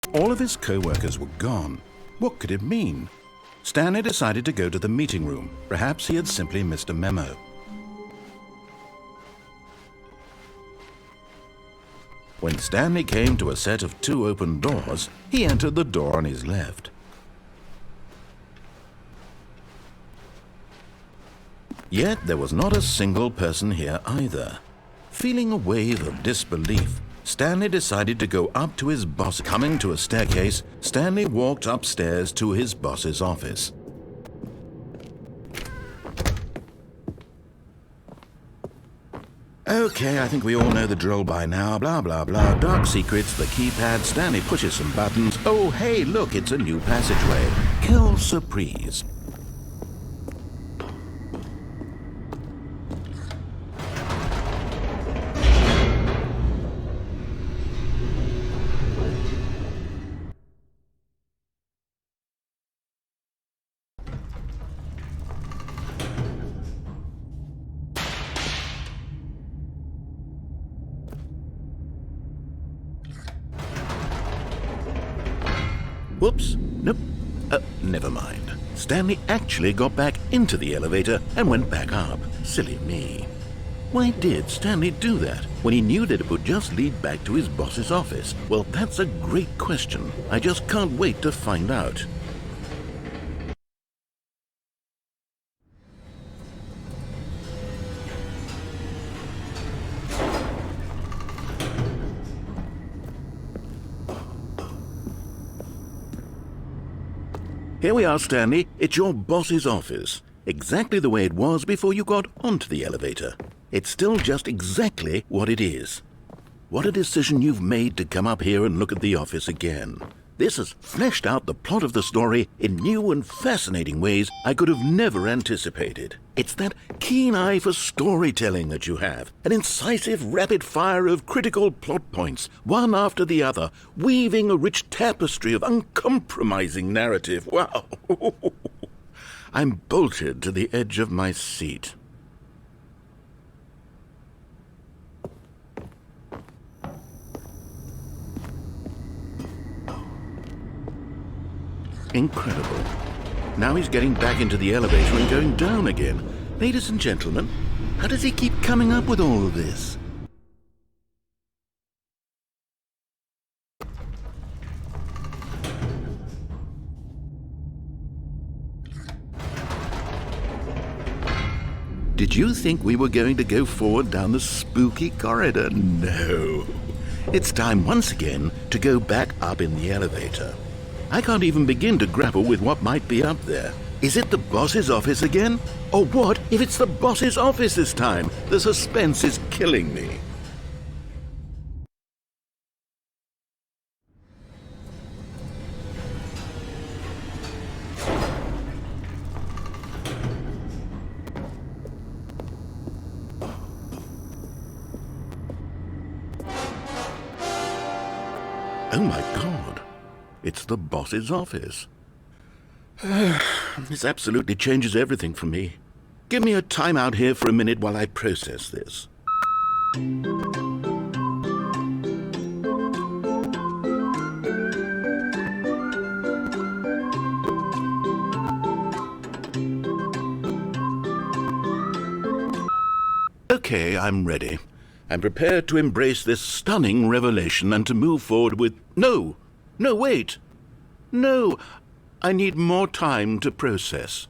All of his co-workers were gone. What could it mean? Stanley decided to go to the meeting room. Perhaps he had simply missed a memo. When Stanley came to a set of 2 open doors, he entered the door on his left. Yet there was not a single person here either. Feeling a wave of disbelief, Stanley decided to go up to his boss. Coming to a staircase, Stanley walked upstairs to his boss's office. Okay, I think we all know the drill by now. Blah, blah, blah. Dark secrets, the keypad. Stanley pushes some buttons. Oh, hey, look, it's a new passageway. Quelle surprise. Whoops. Nope. Never mind. Stanley actually got back into the elevator and went back up. Silly me. Why did Stanley do that when he knew that it would just lead back to his boss's office? Well, that's a great question. I just can't wait to find out. Here we are, Stanley. It's your boss's office. Exactly the way it was before you got onto the elevator. It's still just exactly what it is. What a decision you've made to come up here and look at the office again. This has fleshed out the plot of the story in new and fascinating ways I could have never anticipated. It's that keen eye for storytelling that you have, an incisive rapid fire of critical plot points, one after the other, weaving a rich tapestry of uncompromising narrative. Wow! I'm bolted to the edge of my seat. Incredible. Now he's getting back into the elevator and going down again. Ladies and gentlemen, how does he keep coming up with all of this? Did you think we were going to go forward down the spooky corridor? No. It's time once again to go back up in the elevator. I can't even begin to grapple with what might be up there. Is it the boss's office again? Or what if it's the boss's office this time? The suspense is killing me. Oh my God. It's the boss's office. This absolutely changes everything for me. Give me a time out here for a minute while I process this. Okay, I'm ready. I'm prepared to embrace this stunning revelation and to move forward with... No, wait. No, I need more time to process.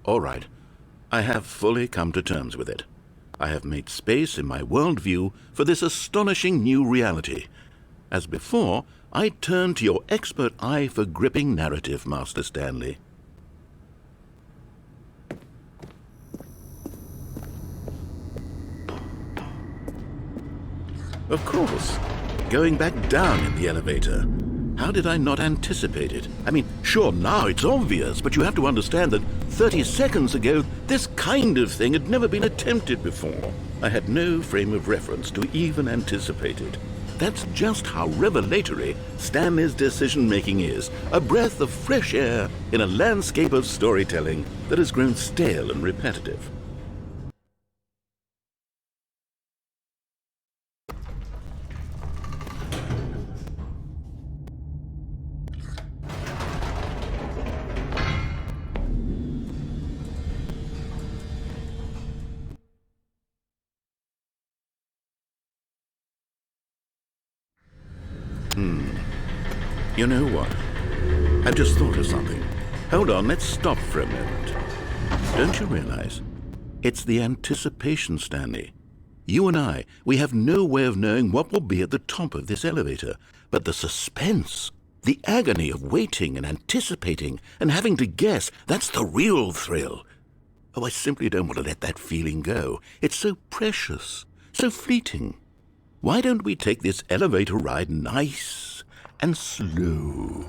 All right, I have fully come to terms with it. I have made space in my worldview for this astonishing new reality. As before, I turn to your expert eye for gripping narrative, Master Stanley. Of course, going back down in the elevator. How did I not anticipate it? I mean, sure, now it's obvious, but you have to understand that 30 seconds ago, this kind of thing had never been attempted before. I had no frame of reference to even anticipate it. That's just how revelatory Stanley's decision-making is, a breath of fresh air in a landscape of storytelling that has grown stale and repetitive. You know what? I've just thought of something. Hold on, let's stop for a moment. Don't you realize? It's the anticipation, Stanley. You and I, we have no way of knowing what will be at the top of this elevator. But the suspense, the agony of waiting and anticipating and having to guess, that's the real thrill. Oh, I simply don't want to let that feeling go. It's so precious, so fleeting. Why don't we take this elevator ride nice and slow?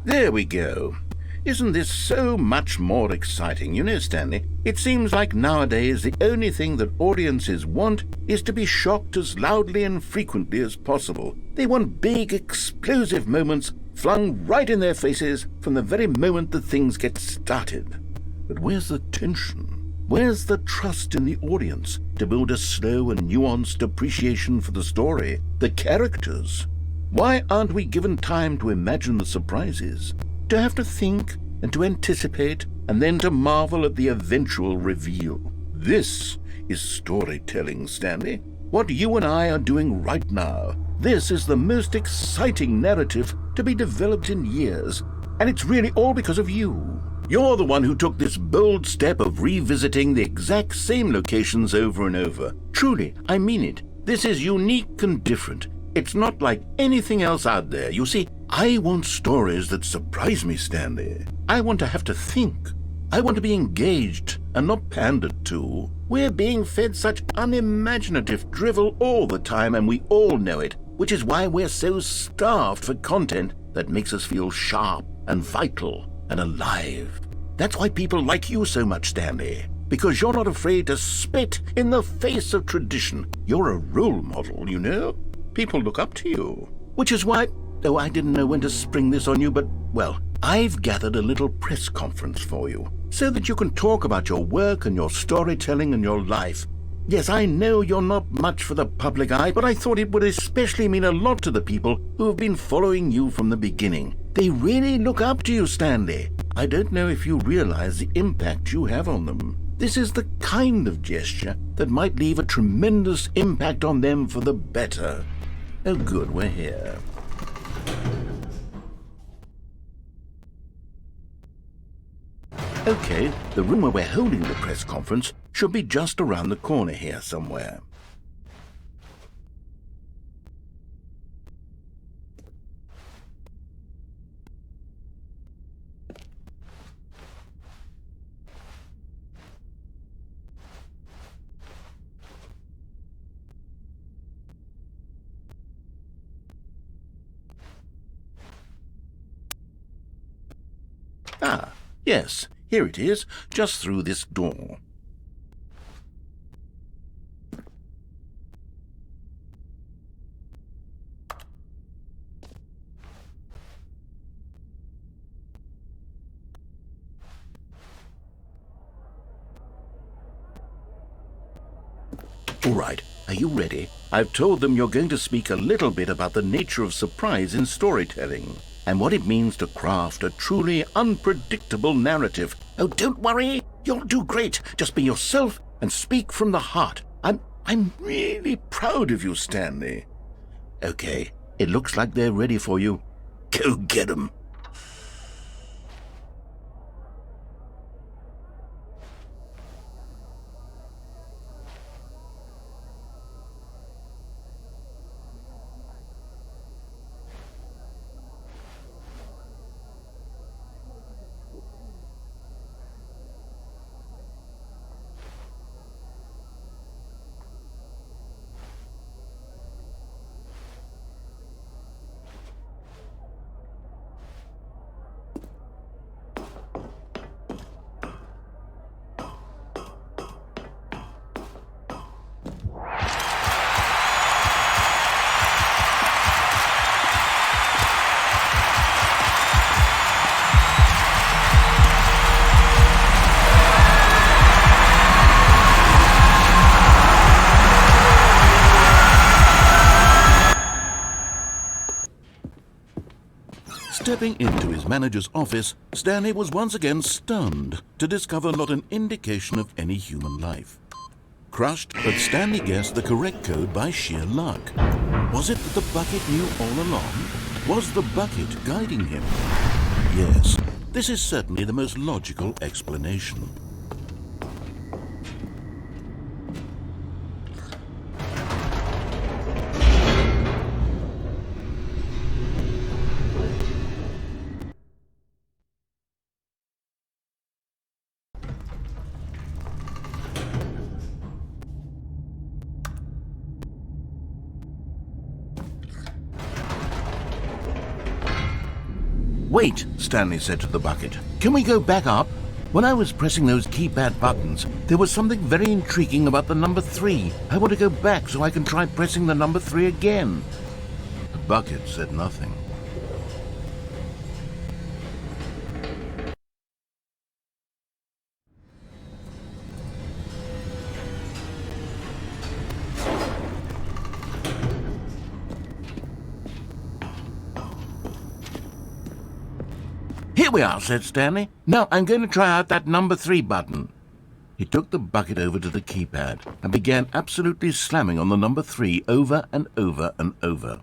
There we go. Isn't this so much more exciting? You know, Stanley, it seems like nowadays the only thing that audiences want is to be shocked as loudly and frequently as possible. They want big, explosive moments flung right in their faces from the very moment that things get started. But where's the tension? Where's the trust in the audience to build a slow and nuanced appreciation for the story, the characters? Why aren't we given time to imagine the surprises, to have to think and to anticipate and then to marvel at the eventual reveal? This is storytelling, Stanley. What you and I are doing right now. This is the most exciting narrative to be developed in years, and it's really all because of you. You're the one who took this bold step of revisiting the exact same locations over and over. Truly, I mean it. This is unique and different. It's not like anything else out there. You see, I want stories that surprise me, Stanley. I want to have to think. I want to be engaged and not pandered to. We're being fed such unimaginative drivel all the time, and we all know it, which is why we're so starved for content that makes us feel sharp and vital and alive. That's why people like you so much, Stanley, because you're not afraid to spit in the face of tradition. You're a role model, you know? People look up to you. Which is why, though I didn't know when to spring this on you, but, well, I've gathered a little press conference for you, so that you can talk about your work and your storytelling and your life. Yes, I know you're not much for the public eye, but I thought it would especially mean a lot to the people who have been following you from the beginning. They really look up to you, Stanley. I don't know if you realize the impact you have on them. This is the kind of gesture that might leave a tremendous impact on them for the better. Oh, good, we're here. Okay, the room where we're holding the press conference should be just around the corner here somewhere. Ah, yes, here it is, just through this door. All right, are you ready? I've told them you're going to speak a little bit about the nature of surprise in storytelling and what it means to craft a truly unpredictable narrative. Oh, don't worry. You'll do great. Just be yourself and speak from the heart. I'm really proud of you, Stanley. Okay, it looks like they're ready for you. Go get 'em. Stepping into his manager's office, Stanley was once again stunned to discover not an indication of any human life. Crushed, but Stanley guessed the correct code by sheer luck. Was it that the bucket knew all along? Was the bucket guiding him? Yes, this is certainly the most logical explanation. "Wait," Stanley said to the bucket. "Can we go back up? When I was pressing those keypad buttons, there was something very intriguing about the number 3. I want to go back so I can try pressing the number 3 again." The bucket said nothing. "Here we are," said Stanley. "Now I'm going to try out that number 3 button." He took the bucket over to the keypad and began absolutely slamming on the number 3 over and over and over.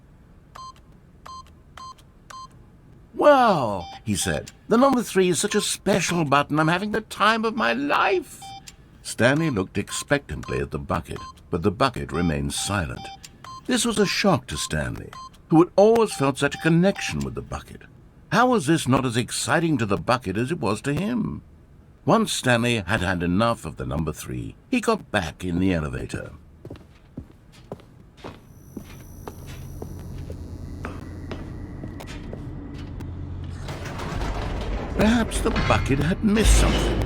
"Wow," he said. "The number 3 is such a special button. I'm having the time of my life." Stanley looked expectantly at the bucket, but the bucket remained silent. This was a shock to Stanley, who had always felt such a connection with the bucket. How was this not as exciting to the bucket as it was to him? Once Stanley had had enough of the number 3, he got back in the elevator. Perhaps the bucket had missed something.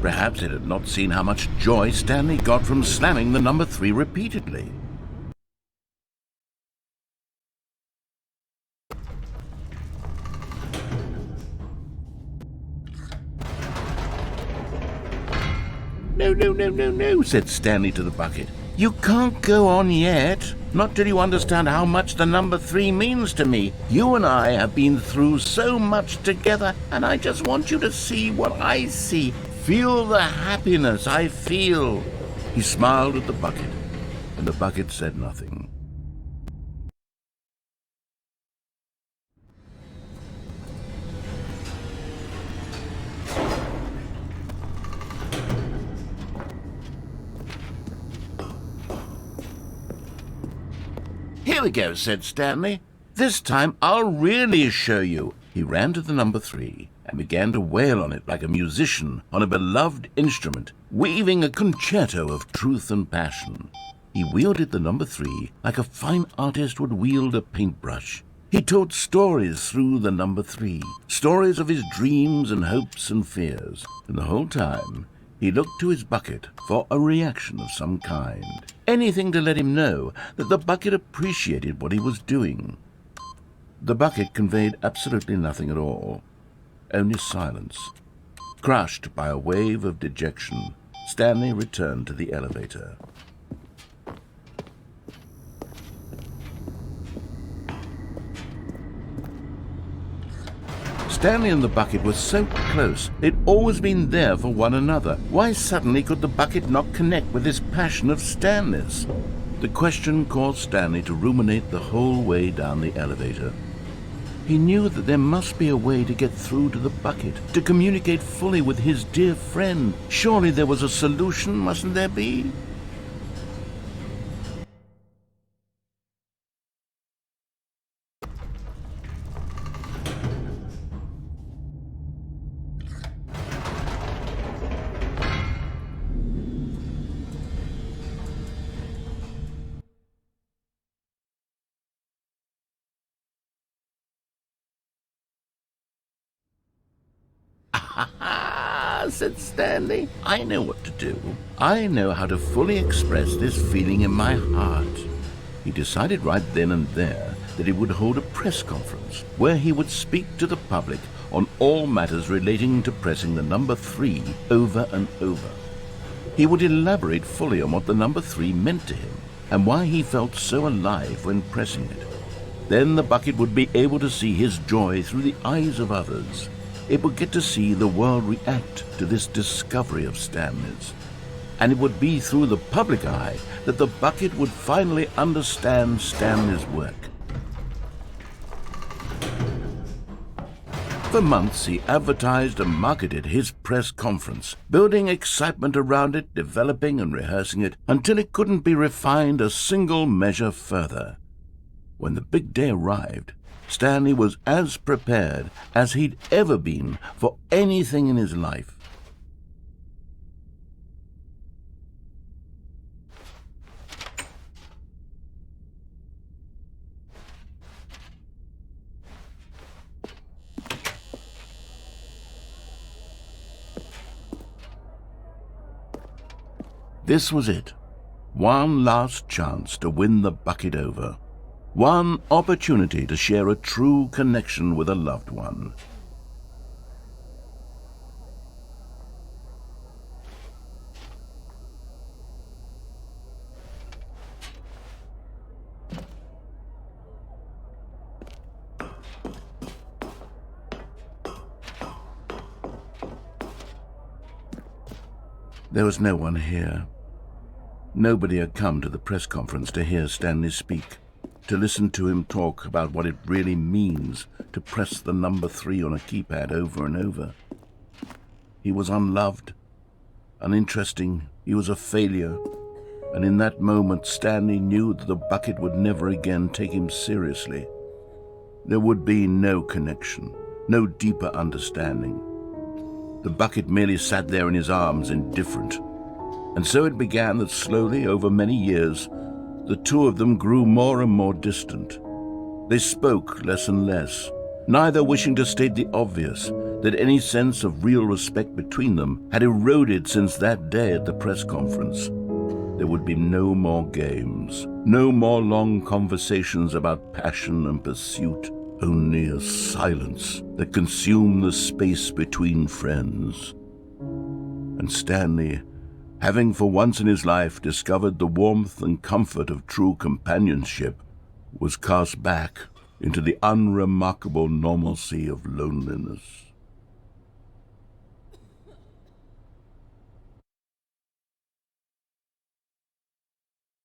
Perhaps it had not seen how much joy Stanley got from slamming the number 3 repeatedly. No, said Stanley to the bucket. "You can't go on yet, not till you understand how much the number 3 means to me. You and I have been through so much together, and I just want you to see what I see. Feel the happiness I feel." He smiled at the bucket, and the bucket said nothing. "Here we go," said Stanley. "This time I'll really show you." He ran to the number 3 and began to wail on it like a musician on a beloved instrument, weaving a concerto of truth and passion. He wielded the number 3 like a fine artist would wield a paintbrush. He told stories through the number 3, stories of his dreams and hopes and fears, and the whole time he looked to his bucket for a reaction of some kind. Anything to let him know that the bucket appreciated what he was doing. The bucket conveyed absolutely nothing at all, only silence. Crushed by a wave of dejection, Stanley returned to the elevator. Stanley and the bucket were so close. They'd always been there for one another. Why suddenly could the bucket not connect with this passion of Stanley's? The question caused Stanley to ruminate the whole way down the elevator. He knew that there must be a way to get through to the bucket, to communicate fully with his dear friend. Surely there was a solution, mustn't there be? "Ah," said Stanley, "I know what to do. I know how to fully express this feeling in my heart." He decided right then and there that he would hold a press conference where he would speak to the public on all matters relating to pressing the number 3 over and over. He would elaborate fully on what the number 3 meant to him and why he felt so alive when pressing it. Then the bucket would be able to see his joy through the eyes of others. It would get to see the world react to this discovery of Stanley's. And it would be through the public eye that the bucket would finally understand Stanley's work. For months, he advertised and marketed his press conference, building excitement around it, developing and rehearsing it, until it couldn't be refined a single measure further. When the big day arrived, Stanley was as prepared as he'd ever been for anything in his life. This was it. One last chance to win the bucket over. One opportunity to share a true connection with a loved one. There was no one here. Nobody had come to the press conference to hear Stanley speak, to listen to him talk about what it really means to press the number 3 on a keypad over and over. He was unloved, uninteresting, he was a failure, and in that moment Stanley knew that the bucket would never again take him seriously. There would be no connection, no deeper understanding. The bucket merely sat there in his arms, indifferent. And so it began that slowly, over many years, the two of them grew more and more distant. They spoke less and less, neither wishing to state the obvious, that any sense of real respect between them had eroded since that day at the press conference. There would be no more games, no more long conversations about passion and pursuit, only a silence that consumed the space between friends. And Stanley, having for once in his life discovered the warmth and comfort of true companionship, was cast back into the unremarkable normalcy of loneliness.